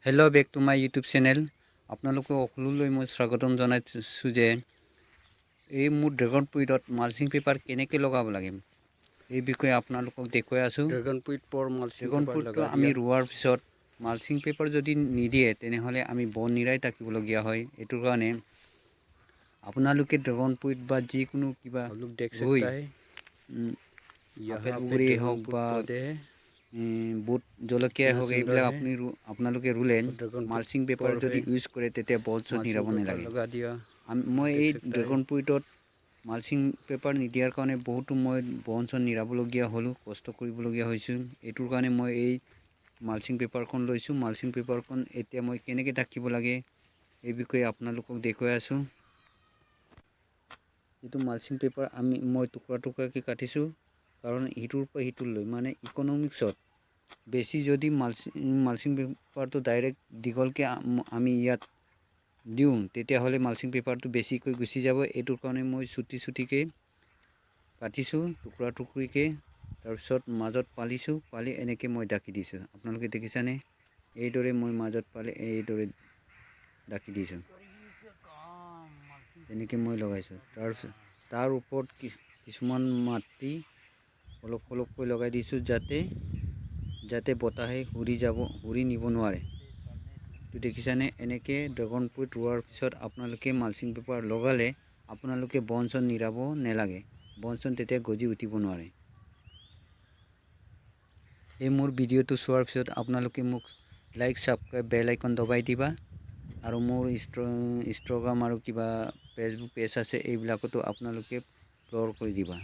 Hello back to my YouTube channel. আপোনালোকক সকলোলৈ মই স্বাগতম জনাইছো যে এই মোৰ ড্ৰাগন পুইটত মালচিং পেপাৰ কেনেকৈ লগাব লাগে এই বিষয়ে আপোনালোকক দেখুৱাই আছো। ড্ৰাগন পুইট পৰ মালচিং ড্ৰাগন পুইটটো আমি ৰোৱাৰ পিছত মালচিং পেপাৰ যদি নিদিয়ে তেনেহলে আমি বন নিৰাই থাকিবলগীয়া হয়। এটোৰ কাৰণে আপোনালোকে ড্ৰাগন পুইট বা যিকোনো কিবা ৰুই আপেল গুৰি হওক বা বুট জলকীয়া হোক এইবিলাক আপোনালোকে ৰুলে মালচিং পেপাৰ যদি ইউজ কৰে তেতিয়া বনচন নিৰাব নালাগে। মই এই ড্ৰাগন পুইটত মালচিং পেপাৰ নিদিয়াৰ কাৰণে বহুতো মই বনচন নিৰাবলগীয়া হ'লো, কষ্ট কৰিবলগীয়া হৈছিল। এইটোৰ কাৰণে মই এই মালচিং পেপাৰখন লৈছো। মালচিং পেপাৰখন এতিয়া মই কেনেকৈ ঢাকিব লাগে এই বিষয়ে আপোনালোকক দেখুৱাই আছো। এইটো মালচিং পেপাৰ মই টুকুৰা টুকুৰাকৈ কাটিছো কাৰণ ইটোৰ পৰা সিটো লৈ মানে ইকনমিক্সত বেছি যদি মালচিং পেপাৰটো ডাইৰেক্ট দীঘলকৈ আমি ইয়াত দিওঁ তেতিয়াহ'লে মালচিং পেপাৰটো বেছিকৈ গুচি যাব। এইটোৰ কাৰণে মই চুটিকৈ কাটিছোঁ টুকুৰা টুকুৰিকৈ, তাৰপিছত মাজত পালি এনেকৈ মই ঢাকি দিছোঁ। আপোনালোকে দেখিছেনে? এইদৰে মই মাজত পালি এইদৰে ঢাকি দিছোঁ, তেনেকৈ মই লগাইছোঁ। তাৰ ওপৰত কিছুমান মাটি অলপকৈ লগাই দিছোঁ যাতে বতাহে উৰি নিব নোৱাৰে। তো দেখিছানে? এনেকৈ ড্ৰাগন ফ্ৰুট ৰোৱাৰ পিছত আপোনালোকে মালচিং পেপাৰ লগালে আপোনালোকে বনচন নিৰাব নালাগে, বনচন তেতিয়া গজি উঠিব নোৱাৰে। এই মোৰ ভিডিঅ'টো চোৱাৰ পিছত আপোনালোকে মোক লাইক সাবস্ক্ৰাইব বেল আইকন দবাই দিবা আৰু মোৰ ইনষ্টাগ্ৰাম আৰু কিবা ফেচবুক পেজ আছে এইবিলাকতো আপোনালোকে ফলো কৰি দিবা।